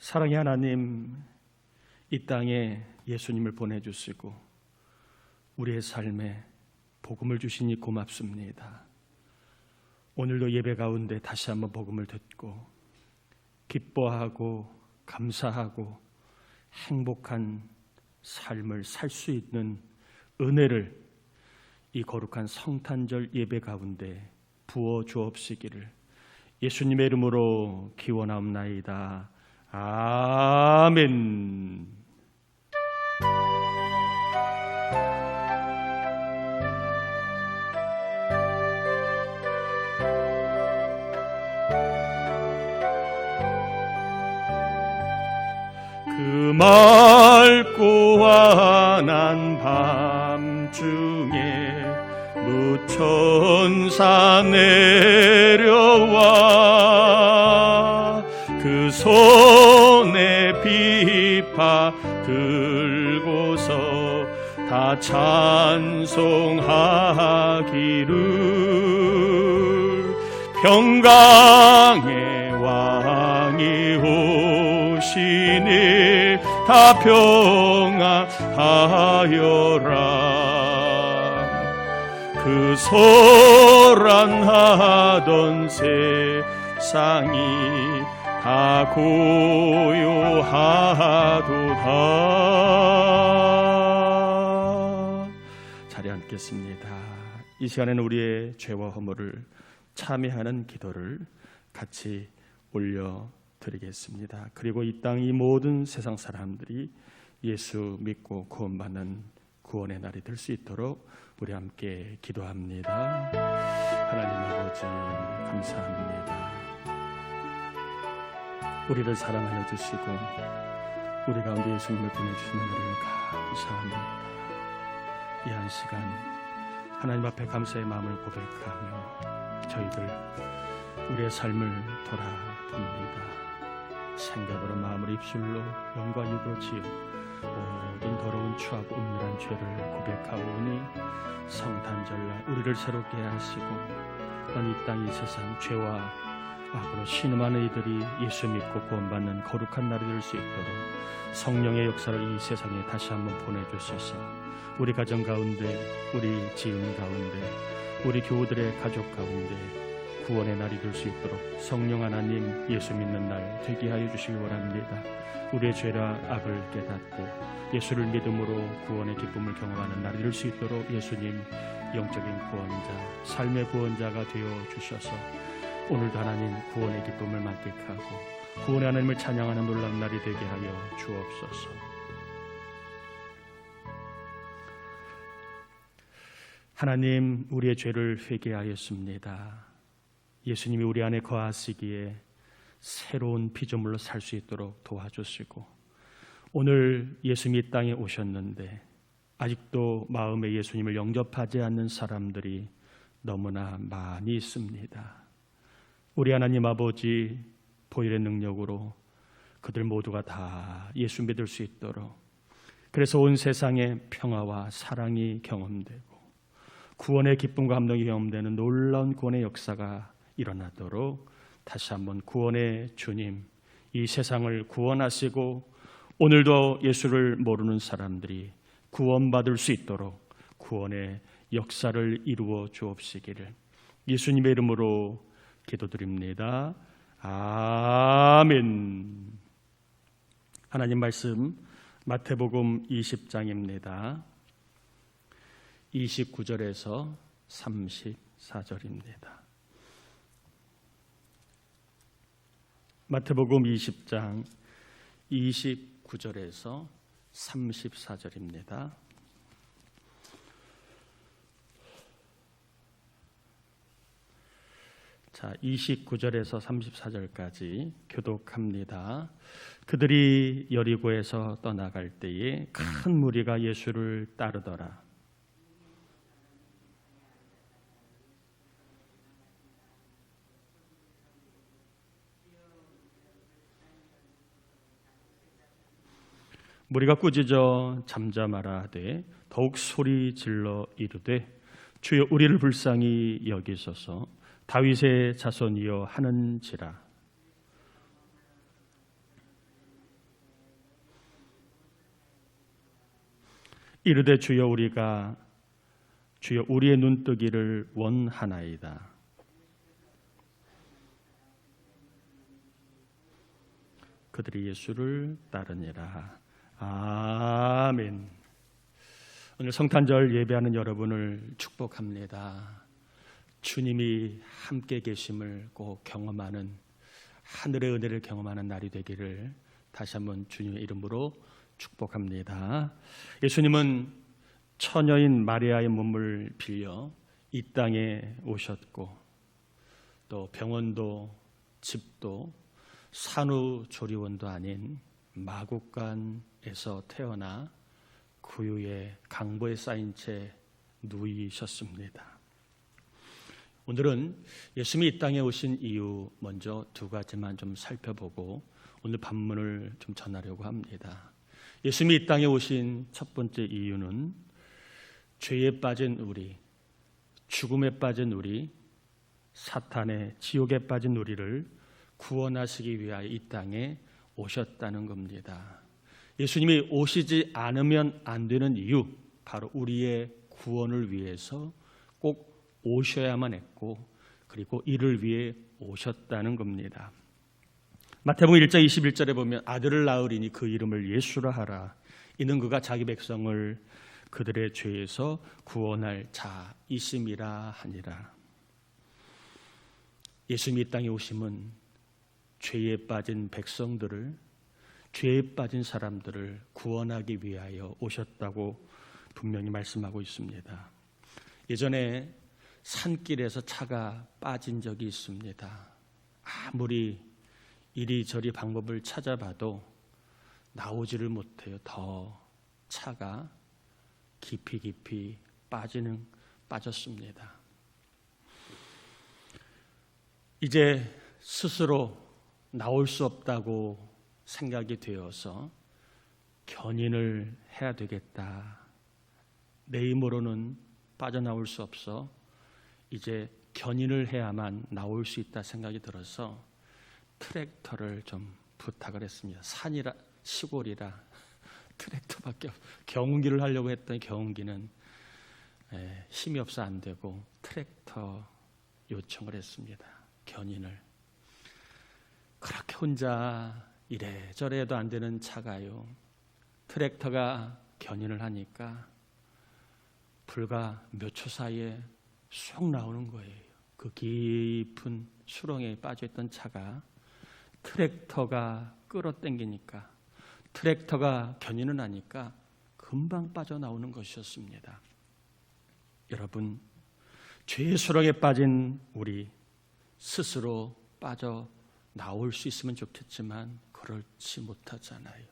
사랑의 하나님, 이 땅에 예수님을 보내주시고 우리의 삶에 복음을 주시니 고맙습니다. 오늘도 예배 가운데 다시 한번 복음을 듣고 기뻐하고 감사하고 행복한 삶을 살 수 있는 은혜를 이 거룩한 성탄절 예배 가운데 부어 주옵시기를 예수님의 이름으로 기원하옵나이다. 아멘. 그 맑고 환한 밤중에 무천사 내려와 그 손에 비파 들고서 다 찬송하기를 평강의 왕이 오시니 다 평안하여라. 그 소란하던 세상이 다 고요하도다. 자리에 앉겠습니다. 이 시간에는 우리의 죄와 허물을 참회하는 기도를 같이 올려드리겠습니다. 그리고 이 땅 이 모든 세상 사람들이 예수 믿고 구원받는 구원의 날이 될 수 있도록 우리 함께 기도합니다. 하나님 아버지 감사합니다. 우리를 사랑하여 주시고 우리 가운데 예수님을 보내주시는 은혜를 감사합니다. 이 한 시간 하나님 앞에 감사의 마음을 고백하며 저희들 우리의 삶을 돌아봅니다. 생각으로 마음으로 입술로 영과 육으로 지은 모든 더러운 추하고 은밀한 죄를 고백하오니 성탄절날 우리를 새롭게 하시고 이 땅 이 세상 죄와 악으로 신음하는 이들이 예수 믿고 구원받는 거룩한 날이 될 수 있도록 성령의 역사를 이 세상에 다시 한번 보내주셔서 우리 가정 가운데, 우리 지은 가운데, 우리 교우들의 가족 가운데 구원의 날이 될 수 있도록 성령 하나님 예수 믿는 날 되게 하여 주시기 원합니다. 우리의 죄와 악을 깨닫고 예수를 믿음으로 구원의 기쁨을 경험하는 날이 될 수 있도록 예수님 영적인 구원자, 삶의 구원자가 되어 주셔서 오늘도 하나님 구원의 기쁨을 만끽하고 구원의 하나님을 찬양하는 놀라운 날이 되게 하여 주옵소서. 하나님, 우리의 죄를 회개하였습니다. 예수님이 우리 안에 거하시기에 새로운 피조물로 살 수 있도록 도와주시고 오늘 예수님이 이 땅에 오셨는데 아직도 마음에 예수님을 영접하지 않는 사람들이 너무나 많이 있습니다. 우리 하나님 아버지 보혈의 능력으로 그들 모두가 다 예수 믿을 수 있도록 그래서 온 세상에 평화와 사랑이 경험되고 구원의 기쁨과 감동이 경험되는 놀라운 구원의 역사가 일어나도록 다시 한번 구원의 주님 이 세상을 구원하시고 오늘도 예수를 모르는 사람들이 구원받을 수 있도록 구원의 역사를 이루어 주옵시기를 예수님의 이름으로 기도드립니다. 아멘. 하나님 말씀 마태복음 20장입니다. 29절에서 34절입니다. 마태복음 20장 29절에서 34절입니다. 자, 29절에서 34절까지 교독합니다. 그들이 여리고에서 떠나갈 때에 큰 무리가 예수를 따르더라. 무리가 꾸짖어 잠잠하라 하되 더욱 소리 질러 이르되 주여 우리를 불쌍히 여기소서 다윗의 자손이여 하는지라. 이르되 주여 우리의 눈뜨기를 원하나이다. 그들이 예수를 따르니라. 아멘. 오늘 성탄절 예배하는 여러분을 축복합니다. 주님이 함께 계심을 꼭 경험하는, 하늘의 은혜를 경험하는 날이 되기를 다시 한번 주님의 이름으로 축복합니다. 예수님은 처녀인 마리아의 몸을 빌려 이 땅에 오셨고, 또 병원도 집도 산후조리원도 아닌 마국간에서 태어나 구유에 강보에 쌓인 채 누이셨습니다. 오늘은 예수님이 이 땅에 오신 이유 먼저 두 가지만 좀 살펴보고 오늘 본문을 좀 전하려고 합니다. 예수님이 이 땅에 오신 첫 번째 이유는 죄에 빠진 우리, 죽음에 빠진 우리, 사탄의 지옥에 빠진 우리를 구원하시기 위하여 이 땅에 오셨다는 겁니다. 예수님이 오시지 않으면 안 되는 이유, 바로 우리의 구원을 위해서 꼭 오셔야만 했고, 그리고 이를 위해 오셨다는 겁니다. 마태복음 1장 21절에 보면 아들을 낳으리니 그 이름을 예수라 하라. 이는 그가 자기 백성을 그들의 죄에서 구원할 자이심이라 하니라. 예수님이 이 땅에 오심은 죄에 빠진 백성들을, 죄에 빠진 사람들을 구원하기 위하여 오셨다고 분명히 말씀하고 있습니다. 예전에 산길에서 차가 빠진 적이 있습니다. 아무리 이리저리 방법을 찾아봐도 나오지를 못해요. 더 차가 깊이 빠졌습니다. 이제 스스로 나올 수 없다고 생각이 되어서 견인을 해야 되겠다. 내 힘으로는 빠져나올 수 없어 이제 견인을 해야만 나올 수 있다 생각이 들어서 트랙터를 좀 부탁을 했습니다. 산이라 시골이라 트랙터밖에 경운기를 하려고 했더니 경운기는 힘이 없어 안 되고 트랙터 요청을 했습니다. 견인을. 그렇게 혼자 이래저래 해도 안 되는 차가요, 트랙터가 견인을 하니까 불과 몇 초 사이에 쏙 나오는 거예요. 그 깊은 수렁에 빠져있던 차가 트랙터가 끌어당기니까, 트랙터가 견인을 하니까 금방 빠져나오는 것이었습니다. 여러분, 죄의 수렁에 빠진 우리 스스로 빠져나올 수 있으면 좋겠지만 그렇지 못하잖아요.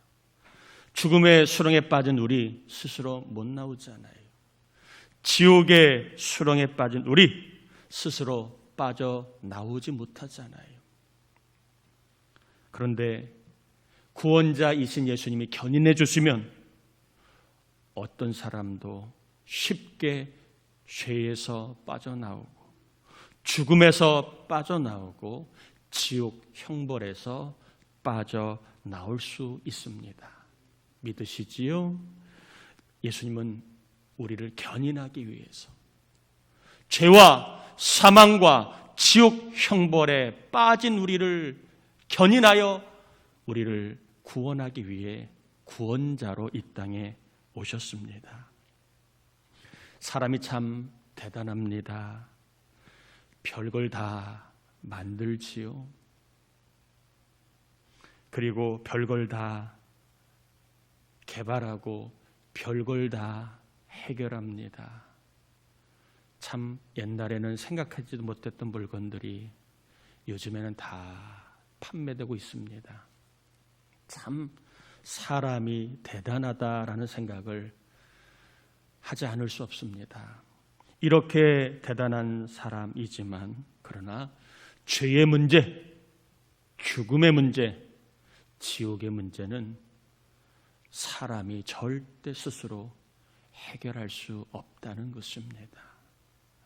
죽음의 수렁에 빠진 우리 스스로 못 나오잖아요. 지옥의 수렁에 빠진 우리 스스로 빠져나오지 못하잖아요. 그런데 구원자이신 예수님이 견인해 주시면 어떤 사람도 쉽게 죄에서 빠져나오고, 죽음에서 빠져나오고, 지옥 형벌에서 빠져나올 수 있습니다. 믿으시지요? 예수님은 우리를 견인하기 위해서, 죄와 사망과 지옥 형벌에 빠진 우리를 견인하여 우리를 구원하기 위해 구원자로 이 땅에 오셨습니다. 사람이 참 대단합니다. 별걸 다 만들지요. 그리고 별걸 다 개발하고 별걸 다 해결합니다. 참 옛날에는 생각하지도 못했던 물건들이 요즘에는 다 판매되고 있습니다. 참 사람이 대단하다라는 생각을 하지 않을 수 없습니다. 이렇게 대단한 사람이지만, 그러나 죄의 문제, 죽음의 문제, 지옥의 문제는 사람이 절대 스스로 해결할 수 없다는 것입니다.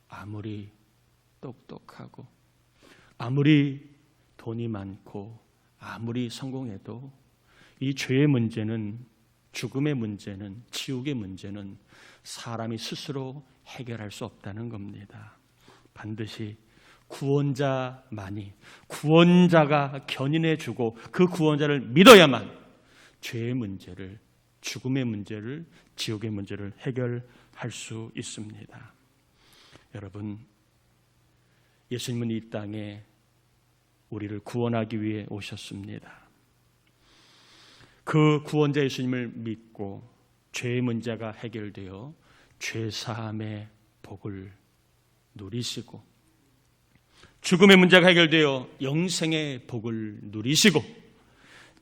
아무리 똑똑하고, 아무리 돈이 많고, 아무리 성공해도 이 죄의 문제는 죽음의 문제는, 지옥의 문제는 사람이 스스로 해결할 수 없다는 겁니다. 반드시 구원자만이, 구원자가 견인해 주고 그 구원자를 믿어야만 죄의 문제를, 죽음의 문제를, 지옥의 문제를 해결할 수 있습니다. 여러분, 예수님은 이 땅에 우리를 구원하기 위해 오셨습니다. 그 구원자 예수님을 믿고 죄의 문제가 해결되어 죄사함의 복을 누리시고, 죽음의 문제가 해결되어 영생의 복을 누리시고,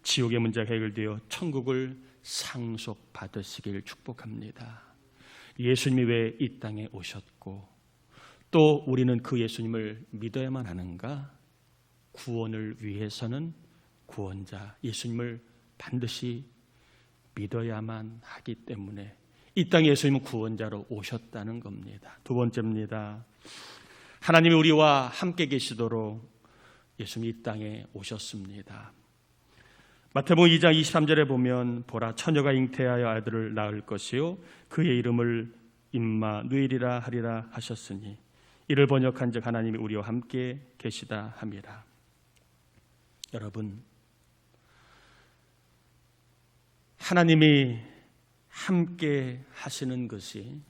지옥의 문제가 해결되어 천국을 상속받으시길 축복합니다. 예수님이 왜 이 땅에 오셨고 또 우리는 그 예수님을 믿어야만 하는가? 구원을 위해서는 구원자 예수님을 반드시 믿어야만 하기 때문에 이 땅에 예수님은 구원자로 오셨다는 겁니다. 두 번째입니다. 하나님이 우리와 함께 계시도록 예수님이 이 땅에 오셨습니다. 마태복음 2장 23절에 보면 보라 처녀가 잉태하여 아들을 낳을 것이요 그의 이름을 임마누엘이라 하리라 하셨으니 이를 번역한즉 하나님이 우리와 함께 계시다 함이라. 여러분, 하나님이 함께 하시는 것이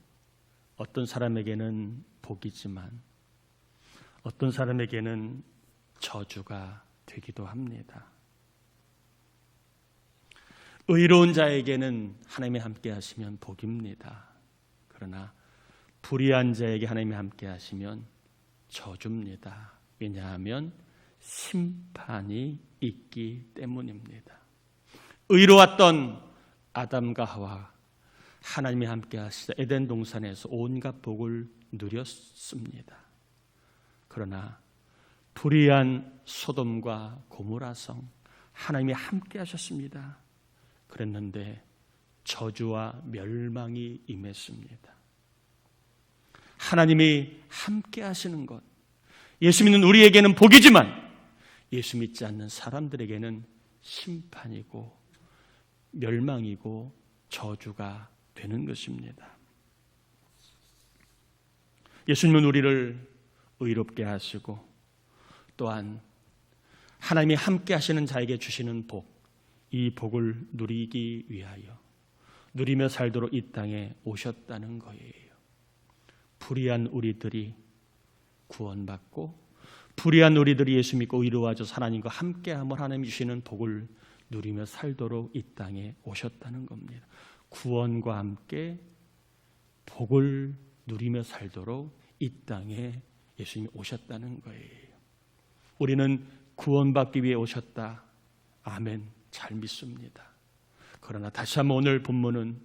어떤 사람에게는 복이지만 어떤 사람에게는 저주가 되기도 합니다. 의로운 자에게는 하나님이 함께 하시면 복입니다. 그러나 불의한 자에게 하나님이 함께 하시면 저주입니다. 왜냐하면 심판이 있기 때문입니다. 의로웠던 아담과 하와 하나님이 함께 하시자 에덴 동산에서 온갖 복을 누렸습니다. 그러나 불의한 소돔과 고모라 성 하나님이 함께 하셨습니다. 그랬는데 저주와 멸망이 임했습니다. 하나님이 함께 하시는 것, 예수 믿는 우리에게는 복이지만 예수 믿지 않는 사람들에게는 심판이고 멸망이고 저주가 되는 것입니다. 예수님은 우리를 의롭게 하시고 또한 하나님이 함께 하시는 자에게 주시는 복, 이 복을 누리기 위하여 누리며 살도록 이 땅에 오셨다는 거예요. 불의한 우리들이 구원받고 불의한 우리들이 예수 믿고 의로워져서 하나님과 함께함을 하나님이 주시는 복을 누리며 살도록 이 땅에 오셨다는 겁니다. 구원과 함께 복을 누리며 살도록 이 땅에 예수님이 오셨다는 거예요. 우리는 구원받기 위해 오셨다. 아멘. 잘 믿습니다. 그러나 다시 한번 오늘 본문은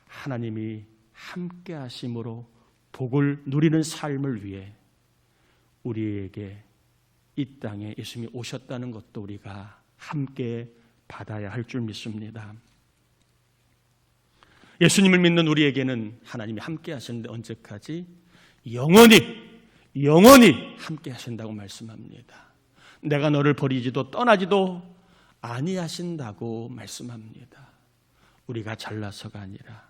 하나님이 함께 하심으로 복을 누리는 삶을 위해 우리에게 이 땅에 예수님이 오셨다는 것도 우리가 함께 받아야 할 줄 믿습니다. 예수님을 믿는 우리에게는 하나님이 함께 하시는데 언제까지? 영원히 함께 하신다고 말씀합니다. 내가 너를 버리지도 떠나지도 아니하신다고 말씀합니다. 우리가 잘나서가 아니라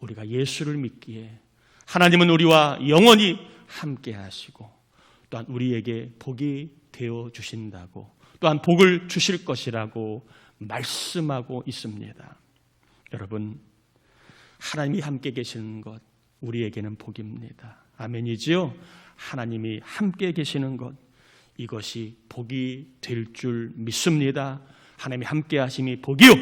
우리가 예수를 믿기에 하나님은 우리와 영원히 함께 하시고 또한 우리에게 복이 되어 주신다고 또한 복을 주실 것이라고 말씀하고 있습니다. 여러분, 하나님이 함께 계시는 것 우리에게는 복입니다. 아멘이지요? 하나님이 함께 계시는 것 이것이 복이 될 줄 믿습니다. 하나님이 함께 하심이 복이요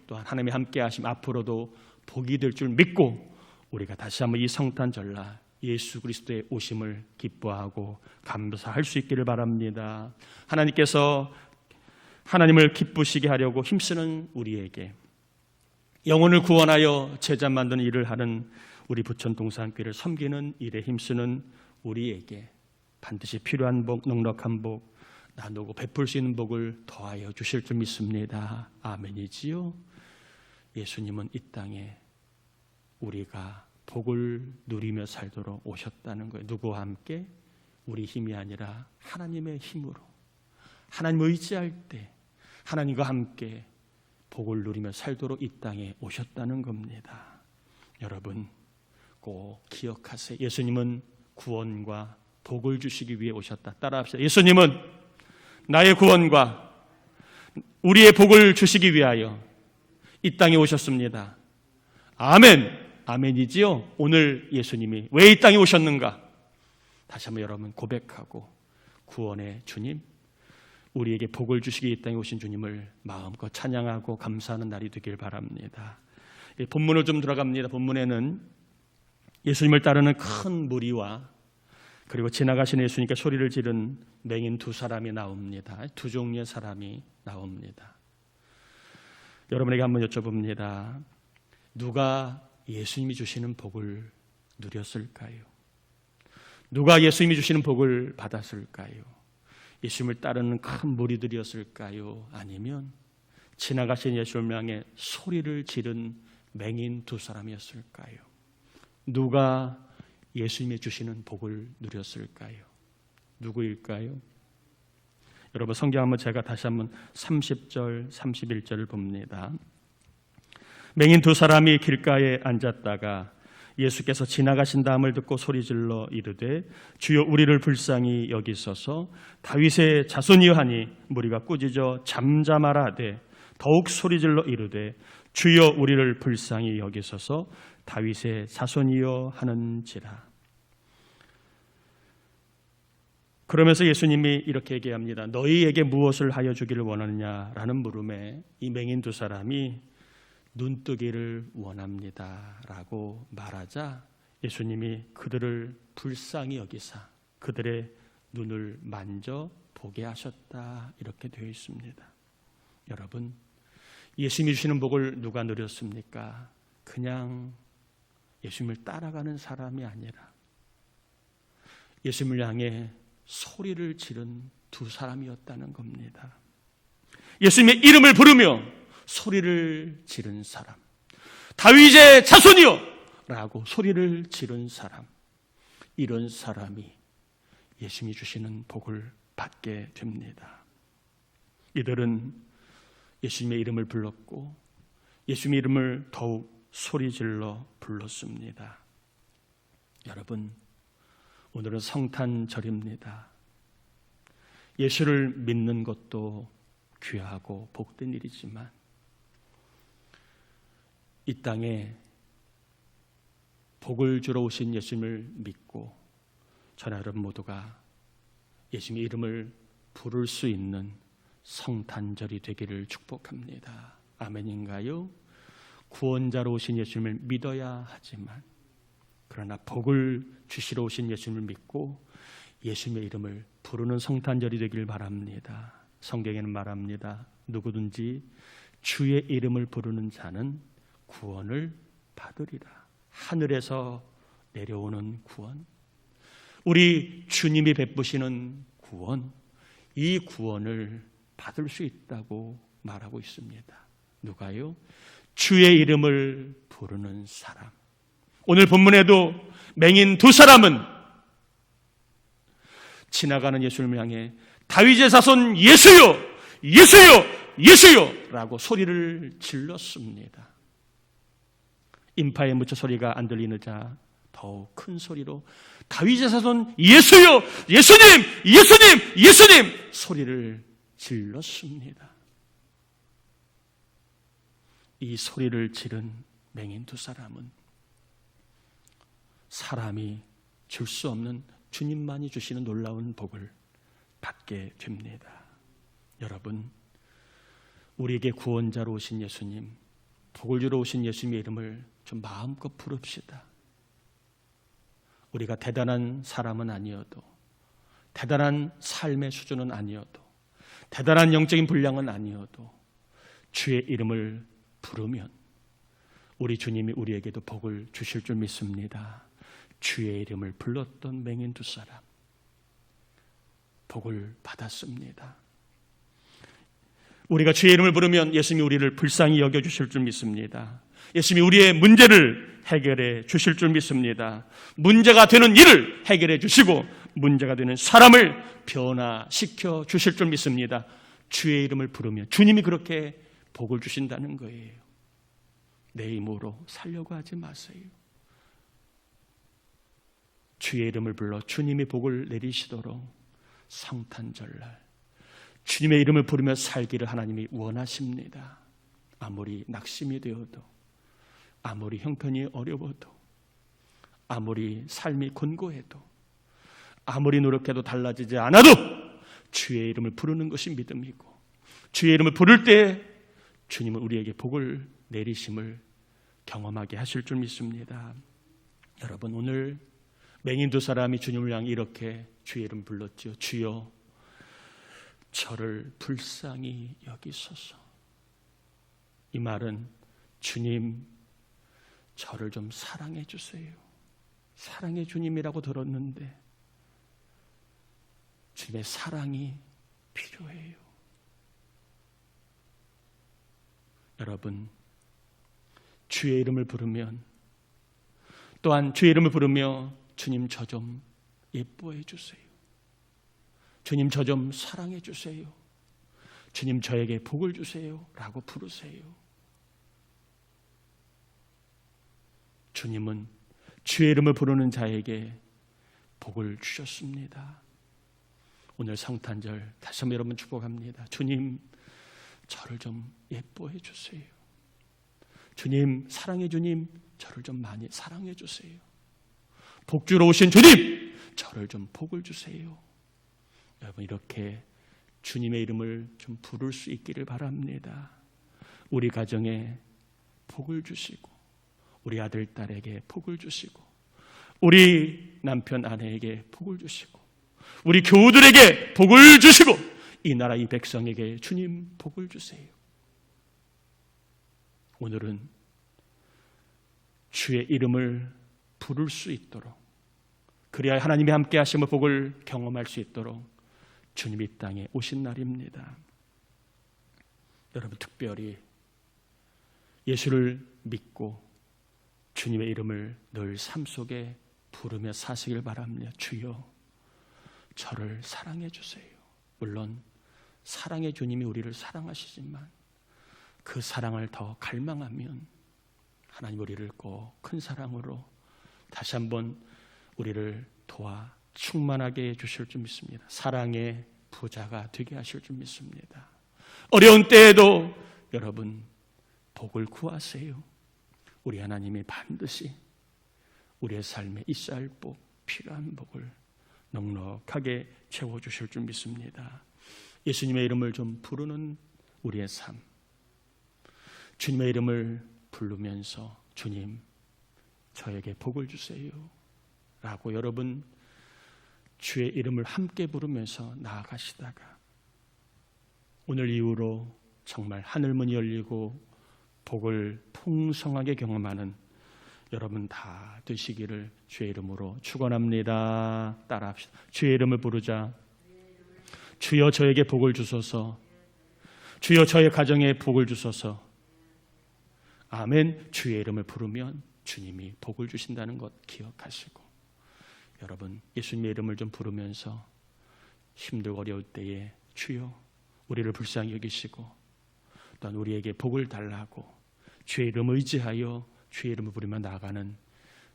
또한 하나님이 함께 하심 앞으로도 복이 될 줄 믿고 우리가 다시 한번 이 성탄 전날 예수 그리스도의 오심을 기뻐하고 감사할 수 있기를 바랍니다. 하나님께서 하나님을 기쁘시게 하려고 힘쓰는 우리에게 영혼을 구원하여 제자 만드는 일을 하는 우리 부천 동산교회를 섬기는 일에 힘쓰는 우리에게 반드시 필요한 복, 넉넉한 복 나누고 베풀 수 있는 복을 더하여 주실 줄 믿습니다. 아멘이지요? 예수님은 이 땅에 우리가 복을 누리며 살도록 오셨다는 거예요. 누구와 함께? 우리 힘이 아니라 하나님의 힘으로 하나님 의지할 때 하나님과 함께 복을 누리며 살도록 이 땅에 오셨다는 겁니다. 여러분 꼭 기억하세요. 예수님은 구원과 복을 주시기 위해 오셨다. 따라합시다. 예수님은 나의 구원과 우리의 복을 주시기 위하여 이 땅에 오셨습니다. 아멘. 아멘이지요. 오늘 예수님이 왜 이 땅에 오셨는가? 다시 한번 여러분 고백하고 구원의 주님, 우리에게 복을 주시기 이 땅에 오신 주님을 마음껏 찬양하고 감사하는 날이 되길 바랍니다. 본문을 좀 들어갑니다. 본문에는 예수님을 따르는 큰 무리와 그리고 지나가시는 예수님께 소리를 지른 맹인 두 사람이 나옵니다. 두 종류의 사람이 나옵니다. 여러분에게 한번 여쭤봅니다. 누가 예수님이 주시는 복을 누렸을까요? 누가 예수님이 주시는 복을 받았을까요? 예수님을 따르는 큰 무리들이었을까요? 아니면 지나가신 예수님을 향해 소리를 지른 맹인 두 사람이었을까요? 누가 예수님이 주시는 복을 누렸을까요? 누구일까요? 여러분 성경 한번 제가 다시 한번 30절 31절을 봅니다. 맹인 두 사람이 길가에 앉았다가 예수께서 지나가신 다음을 듣고 소리질러 이르되 주여 우리를 불쌍히 여기소서. 다윗의 자손이여 하니 무리가 꾸짖어 잠잠하라 하되 더욱 소리질러 이르되 주여 우리를 불쌍히 여기소서. 다윗의 자손이여 하는지라. 그러면서 예수님이 이렇게 얘기합니다. 너희에게 무엇을 하여 주기를 원하느냐라는 물음에 이 맹인 두 사람이 눈뜨기를 원합니다 라고 말하자 예수님이 그들을 불쌍히 여기사 그들의 눈을 만져 보게 하셨다 이렇게 되어 있습니다. 여러분 예수님이 주시는 복을 누가 누렸습니까? 그냥 예수님을 따라가는 사람이 아니라 예수님을 향해 소리를 지른 두 사람이었다는 겁니다. 예수님의 이름을 부르며 소리를 지른 사람, 다윗의 자손이요 라고 소리를 지른 사람, 이런 사람이 예수님이 주시는 복을 받게 됩니다. 이들은 예수님의 이름을 불렀고 예수님의 이름을 더욱 소리질러 불렀습니다. 여러분 오늘은 성탄절입니다. 예수를 믿는 것도 귀하고 복된 일이지만 이 땅에 복을 주러 오신 예수님을 믿고 저나 여러분 모두가 예수님의 이름을 부를 수 있는 성탄절이 되기를 축복합니다. 아멘인가요? 구원자로 오신 예수님을 믿어야 하지만 그러나 복을 주시러 오신 예수님을 믿고 예수님의 이름을 부르는 성탄절이 되길 바랍니다. 성경에는 말합니다. 누구든지 주의 이름을 부르는 자는 구원을 받으리라. 하늘에서 내려오는 구원, 우리 주님이 베푸시는 구원, 이 구원을 받을 수 있다고 말하고 있습니다. 누가요? 주의 이름을 부르는 사람. 오늘 본문에도 맹인 두 사람은 지나가는 예수님을 향해 다윗의 자손 예수여 예수여 예수여 라고 소리를 질렀습니다. 인파에 묻혀 소리가 안 들리느자 더욱 큰 소리로 다윗의 자손 예수여 예수님 예수님 예수님 소리를 질렀습니다. 이 소리를 지른 맹인 두 사람은 사람이 줄 수 없는 주님만이 주시는 놀라운 복을 받게 됩니다. 여러분 우리에게 구원자로 오신 예수님, 복을 주러 오신 예수님의 이름을 좀 마음껏 부릅시다. 우리가 대단한 사람은 아니어도, 대단한 삶의 수준은 아니어도, 대단한 영적인 분량은 아니어도 주의 이름을 부르면 우리 주님이 우리에게도 복을 주실 줄 믿습니다. 주의 이름을 불렀던 맹인 두 사람 복을 받았습니다. 우리가 주의 이름을 부르면 예수님이 우리를 불쌍히 여겨주실 줄 믿습니다. 예수님이 우리의 문제를 해결해 주실 줄 믿습니다. 문제가 되는 일을 해결해 주시고 문제가 되는 사람을 변화시켜 주실 줄 믿습니다. 주의 이름을 부르면 주님이 그렇게 복을 주신다는 거예요. 내 힘으로 살려고 하지 마세요. 주의 이름을 불러 주님이 복을 내리시도록 성탄절날 주님의 이름을 부르며 살기를 하나님이 원하십니다. 아무리 낙심이 되어도, 아무리 형편이 어려워도, 아무리 삶이 곤고해도, 아무리 노력해도 달라지지 않아도 주의 이름을 부르는 것이 믿음이고, 주의 이름을 부를 때 주님은 우리에게 복을 내리심을 경험하게 하실 줄 믿습니다. 여러분, 오늘 맹인 두 사람이 주님을 향해 이렇게 주의 이름 불렀지요. 주여 저를 불쌍히 여기소서. 이 말은 주님 저를 좀 사랑해 주세요. 사랑의 주님이라고 들었는데 주님의 사랑이 필요해요. 여러분, 주의 이름을 부르면, 또한 주의 이름을 부르며 주님 저 좀 예뻐해 주세요. 주님 저 좀 사랑해 주세요. 주님 저에게 복을 주세요 라고 부르세요. 주님은 주의 이름을 부르는 자에게 복을 주셨습니다. 오늘 성탄절 다시 한번 여러분 축복합니다. 주님 저를 좀 예뻐해 주세요. 주님, 사랑의 주님, 저를 좀 많이 사랑해 주세요. 복 주러 오신 주님, 저를 좀 복을 주세요. 여러분, 이렇게 주님의 이름을 좀 부를 수 있기를 바랍니다. 우리 가정에 복을 주시고, 우리 아들, 딸에게 복을 주시고, 우리 남편, 아내에게 복을 주시고, 우리 교우들에게 복을 주시고, 이 나라 이 백성에게 주님 복을 주세요. 오늘은 주의 이름을 부를 수 있도록, 그래야 하나님의 함께 하심의 복을 경험할 수 있도록 주님이 이 땅에 오신 날입니다. 여러분, 특별히 예수를 믿고 주님의 이름을 늘 삶 속에 부르며 사시길 바랍니다. 주여 저를 사랑해 주세요. 물론 사랑의 주님이 우리를 사랑하시지만 그 사랑을 더 갈망하면 하나님 우리를 꼭 큰 사랑으로 다시 한번 우리를 도와 충만하게 해주실 줄 믿습니다. 사랑의 부자가 되게 하실 줄 믿습니다. 어려운 때에도 여러분 복을 구하세요. 우리 하나님이 반드시 우리의 삶에 있어야 할 복, 필요한 복을 넉넉하게 채워주실 줄 믿습니다. 예수님의 이름을 좀 부르는 우리의 삶, 주님의 이름을 부르면서 주님 저에게 복을 주세요 라고 여러분 주의 이름을 함께 부르면서 나아가시다가 오늘 이후로 정말 하늘문이 열리고 복을 풍성하게 경험하는 여러분 다 되시기를 주의 이름으로 축원합니다. 따라합시다. 주의 이름을 부르자. 주여 저에게 복을 주소서. 주여 저의 가정에 복을 주소서. 아멘. 주의 이름을 부르면 주님이 복을 주신다는 것 기억하시고, 여러분 예수님의 이름을 좀 부르면서 힘들고 어려울 때에 주여 우리를 불쌍히 여기시고 또한 우리에게 복을 달라고 주의 이름을 의지하여 주의 이름을 부르며 나아가는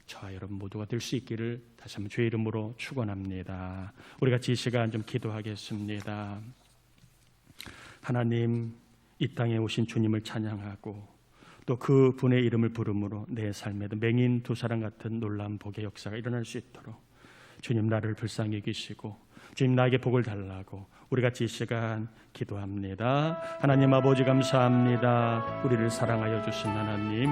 저와 여러분 모두가 될 수 있기를 다시 한번 주의 이름으로 축원합니다. 우리 같이 이 시간 좀 기도하겠습니다. 하나님, 이 땅에 오신 주님을 찬양하고 또 그 분의 이름을 부름으로 내 삶에도 맹인 두 사람 같은 놀라운 복의 역사가 일어날 수 있도록 주님 나를 불쌍히 여기시고 주님 나에게 복을 달라고 우리 같이 이 시간 기도합니다. 하나님 아버지 감사합니다. 우리를 사랑하여 주신 하나님,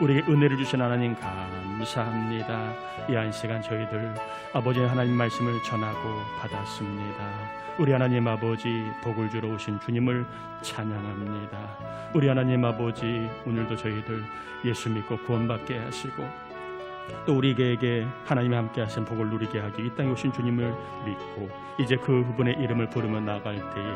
우리에게 은혜를 주신 하나님 감사합니다. 이 한 시간 저희들 아버지 하나님 말씀을 전하고 받았습니다. 우리 하나님 아버지 복을 주러 오신 주님을 찬양합니다. 우리 하나님 아버지 오늘도 저희들 예수 믿고 구원받게 하시고 또 우리에게 하나님이 함께 하신 복을 누리게 하기 이 땅에 오신 주님을 믿고 이제 그분의 이름을 부르며 나아갈 때에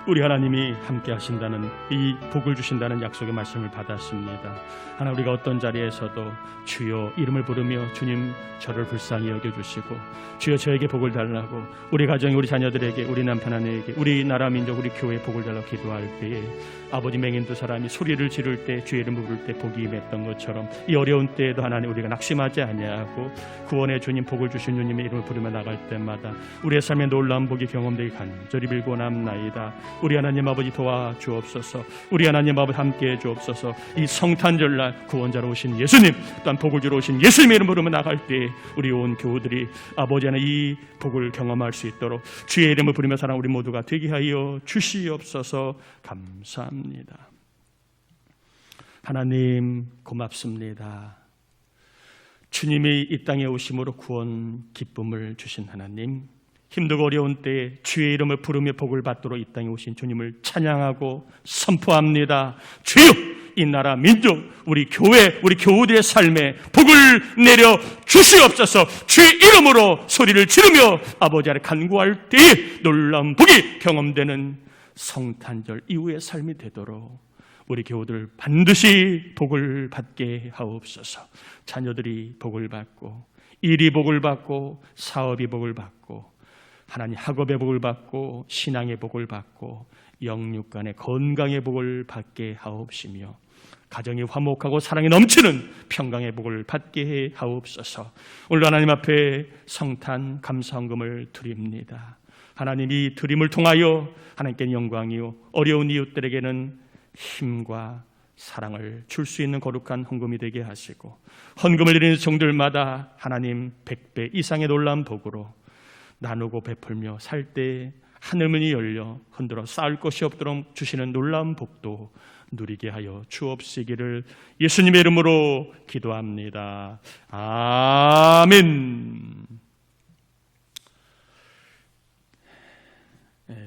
우리 하나님이 함께 하신다는 이 복을 주신다는 약속의 말씀을 받았습니다. 하나 우리가 어떤 자리에서도 주여 이름을 부르며 주님 저를 불쌍히 여겨주시고 주여 저에게 복을 달라고 우리 가정 우리 자녀들에게 우리 남편 아내에게 우리 나라 민족 우리 교회에 복을 달라고 기도할 때에 아버지 맹인 두 사람이 소리를 지를 때 주의 이름을 부를 때 복이 임했던 것처럼 이 어려운 때에도 하나님 우리가 낙심하지 아니하고 구원의 주님 복을 주신 주님의 이름을 부르며 나갈 때마다 우리의 삶에 놀라운 복이 경험되기 간절히 빌고남나이다. 우리 하나님 아버지 도와주옵소서. 우리 하나님 아버지 함께해 주옵소서. 이 성탄절날 구원자로 오신 예수님 또한 복을 주러 오신 예수님의 이름을 부르며 나갈 때 우리 온 교우들이 아버지 하나님 이 복을 경험할 수 있도록 주의 이름을 부르며 사랑 우리 모두가 되게 하여 주시옵소서. 감사합니다. 하나님 고맙습니다. 주님이 이 땅에 오심으로 구원 기쁨을 주신 하나님, 힘들고 어려운 때에 주의 이름을 부르며 복을 받도록 이 땅에 오신 주님을 찬양하고 선포합니다. 주여 이 나라 민족 우리 교회 우리 교우들의 삶에 복을 내려 주시옵소서. 주의 이름으로 소리를 지르며 아버지 아래 간구할 때에 놀라운 복이 경험되는 성탄절 이후의 삶이 되도록 우리 교우들 반드시 복을 받게 하옵소서. 자녀들이 복을 받고 일이 복을 받고 사업이 복을 받고 하나님 학업의 복을 받고 신앙의 복을 받고 영육간의 건강의 복을 받게 하옵시며 가정이 화목하고 사랑이 넘치는 평강의 복을 받게 해 하옵소서. 오늘 하나님 앞에 성탄 감사헌금을 드립니다. 하나님 이 드림을 통하여 하나님께는 영광이요 어려운 이웃들에게는 힘과 사랑을 줄 수 있는 거룩한 헌금이 되게 하시고 헌금을 드리는 종들마다 하나님 100배 이상의 놀라운 복으로 나누고 베풀며 살 때 하늘문이 열려 흔들어 쌓을 것이 없도록 주시는 놀라운 복도 누리게 하여 주옵시기를 예수님의 이름으로 기도합니다. 아멘.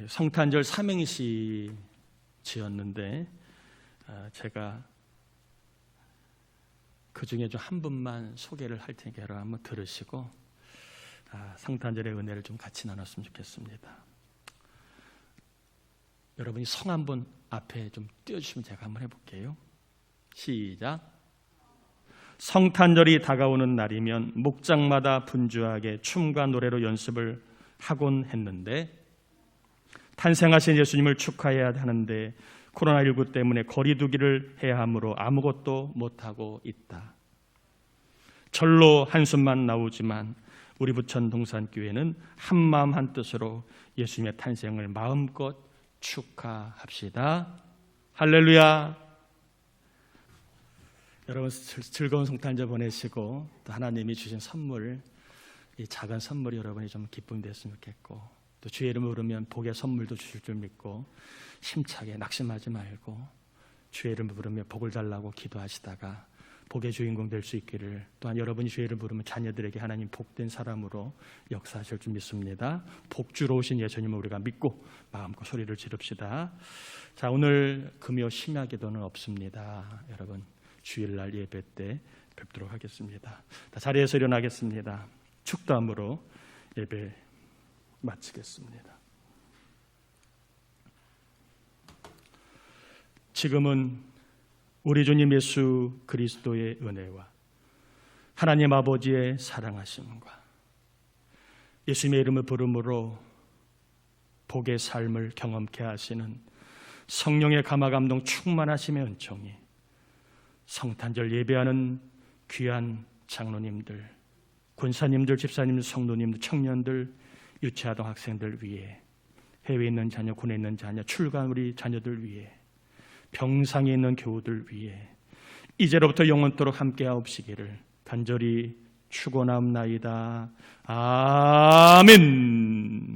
성탄절 삼행시 지었는데 제가 그 중에 좀 한 분만 소개를 할 테니까 여러분 한번 들으시고 성탄절의 은혜를 좀 같이 나눴으면 좋겠습니다. 여러분이 성 한 분 앞에 좀 띄워주시면 제가 한번 해볼게요. 시작. 성탄절이 다가오는 날이면 목장마다 분주하게 춤과 노래로 연습을 하곤 했는데 탄생하신 예수님을 축하해야 하는데 코로나19 때문에 거리 두기를 해야 하므로 아무것도 못하고 있다. 절로 한숨만 나오지만 우리 부천 동산교회는 한마음 한뜻으로 예수님의 탄생을 마음껏 축하합시다. 할렐루야. 여러분 즐거운 성탄절 보내시고 또 하나님이 주신 선물, 이 작은 선물이 여러분이 좀 기쁨이 됐으면 좋겠고 또 주의 이름을 부르면 복의 선물도 주실 줄 믿고 힘차게 낙심하지 말고 주의 이름을 부르며 복을 달라고 기도하시다가 복의 주인공 될 수 있기를, 또한 여러분이 주의 이름을 부르면 자녀들에게 하나님 복된 사람으로 역사하실 줄 믿습니다. 복주로 오신 예수님을 우리가 믿고 마음껏 소리를 지릅시다. 자, 오늘 금요 심야 기도는 없습니다. 여러분 주일날 예배 때 뵙도록 하겠습니다. 자리에서 일어나겠습니다. 축도함으로 예배 마치겠습니다. 지금은 우리 주님 예수 그리스도의 은혜와 하나님 아버지의 사랑하심과 예수님의 이름을 부름으로 복의 삶을 경험케 하시는 성령의 감화 감동 충만하심의 은총이 성탄절 예배하는 귀한 장로님들, 권사님들, 집사님들, 성도님들, 청년들, 유치아동 학생들 위해, 해외에 있는 자녀, 군에 있는 자녀, 출간 우리 자녀들 위해, 병상에 있는 교우들 위해 이제로부터 영원토록 함께하옵시기를 간절히 축원하옵나이다. 아멘.